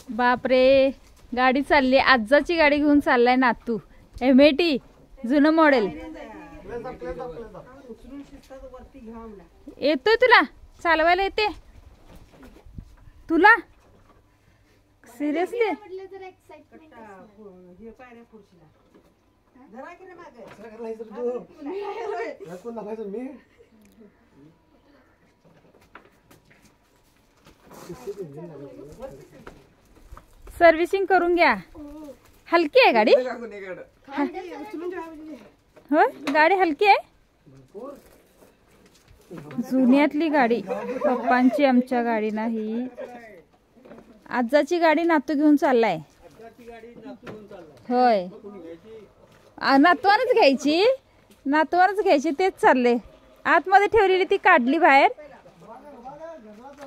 बापरे, गाडी चालली. आजाची गाडी घेऊन चाललाय नातू. एमएटी जुनं मॉडेल. येतोय तुला चालवायला? येते तुला? सिरियसली? सर्व्हिसिंग करून घ्या. हलकी आहे गाडी. हो, गाडी हलकी आहे. जुन्यातली गाडी पप्पांची, आमच्या गाडी नाही. आजाची गाडी नातू घेऊन चाललाय. होय, नातवानच घ्यायची, नातवानच घ्यायची. तेच चालले. आतमध्ये ठेवलेली ती काढली बाहेर.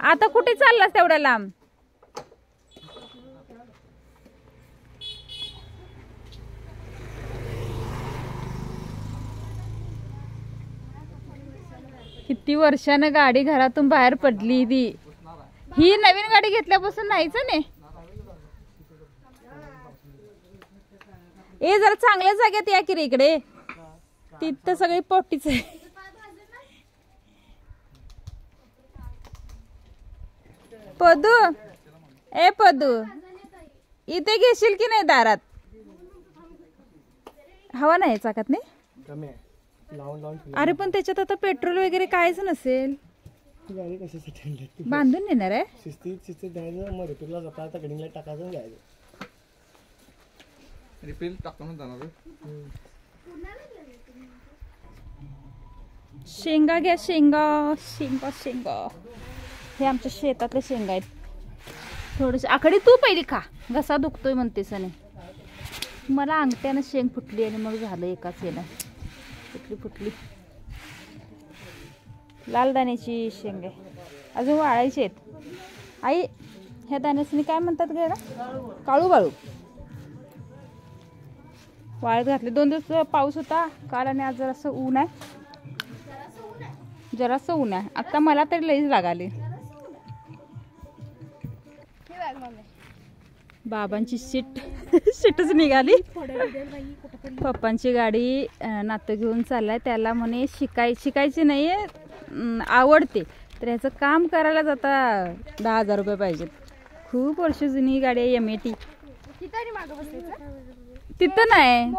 आता कुठे चाललास तेवढ्या लांब? किती वर्षानं गाडी घरातून बाहेर पडली. ती ही नवीन गाडी घेतल्यापासून नाहीच नाही. ए जरा चांगल्या जागेत या की रे इकडे. तिथं सगळी पोटीच आहे. पदू, ए पदू, इथे घेशील की नाही दारात? हवा नाही चाकात नाही. अरे पण त्याच्यात आता पेट्रोल वगैरे काहीच नसेल. बांधून नेणार आहे. शेंगा घ्या. शेंगा शेंगा शेंगा. हे आमच्या शेतातले शेंगा आहेत. थोडेसे आकडे तू पहिली खा. घसा दुखतोय म्हणतेस. आणि मला अंगठ्यानं शेंग फुटली आणि मग झालं एकाच येणं. फुटली लाल दाण्याची शेंग आहे. अजून वाळायची आहेत. आई ह्या दाण्यासनी काय म्हणतात गे? काळू बाळू. वाळत घातले. 2 दिवस पाऊस होता काल आणि आज जरासं ऊन आहे. जरासं ऊन आहे. आता मला तरी लईच लागाले. बाबांची सीटच निघाली. पप्पांची गाडी नातं घेऊन चाललाय. त्याला म्हणे शिकायची नाहीये, आवडते. तर याचं काम करायलाच आता 10,000 रुपये पाहिजेत. खूप वर्ष जुनी गाडी आहे. एमएटी. तिथं नाही,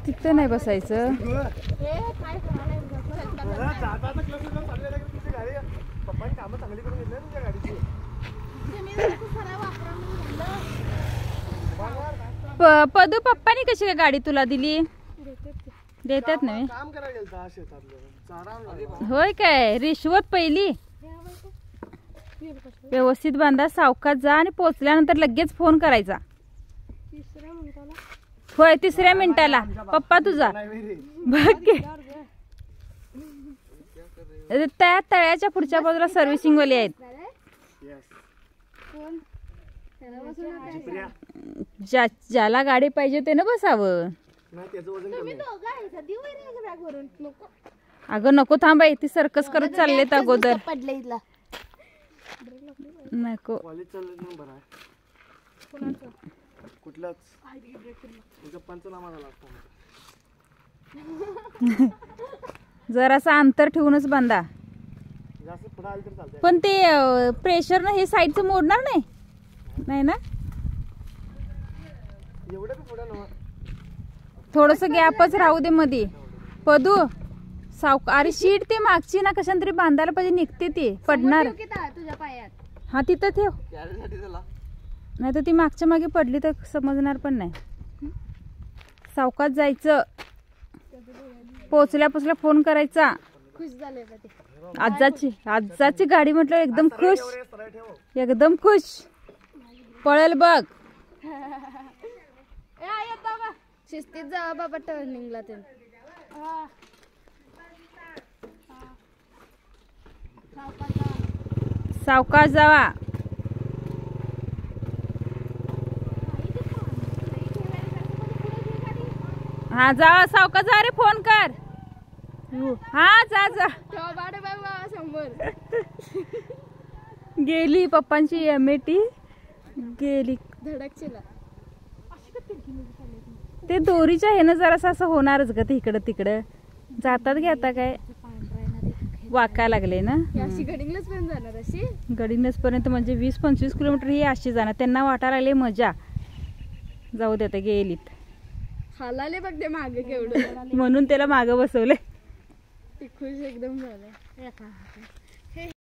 तिथं नाही बसायचं. पदू पप्पानी कशी काय गाडी तुला दिली? देतात नाही. होय काय? रिश्वत पहिली. व्यवस्थित बांधा, सावकाश जा आणि पोचल्यानंतर लगेच फोन करायचा. होय, 3ऱ्या मिनिटाला. पप्पा तुझा बघ त्या तळ्याच्या पुढच्या बाजूला सर्व्हिसिंग वाले आहेत. ज्याला गाडी पाहिजे ते ना बसावं. अगं नको थांबाय. ती सर्कस करत चाललेत अगोदर. नको. जरासा अंतर ठेवूनच बांधा. पण ते प्रेशर ना हे साईडचं मोडणार नाही ना? थोडस गॅपच राहू दे मध्ये. पदू अरे शीट ते मागची ना कशाने तरी बांधायला पाहिजे. निघते ती पडणार. हा तिथं ठेव. नाही तर ती मागच्या मागे पडली तर समजणार पण नाही. सावकाश जायचं. पोचल्या फोन करायचा. आजाची गाडी म्हटलं एकदम खुश. एकदम खुश. पळेल बघ. शिस्तीत जा बाबा. टर्निंगला ते सावकाश जावा. हा जावा सावकाश जा रे. फोन कर. हा जा. गेली पप्पांची एमएटी गेली. धडकचीला ते दोरीच्या ह्यानं जरासं असं होणारच ग ते इकडं तिकडं जातात घे. आता काय वाकाय लागले ना. अशी गडिंगलाच पण जाणार अशी गडिंग्लज पर्यंत म्हणजे 20-25 किलोमीटर ही अशी जाणार. त्यांना वाटायला लागले मजा. जाऊ दे आता गेलीत हालाले बघ ते मागे केवढं म्हणून त्याला मागं बसवले. खुश एकदम झालं.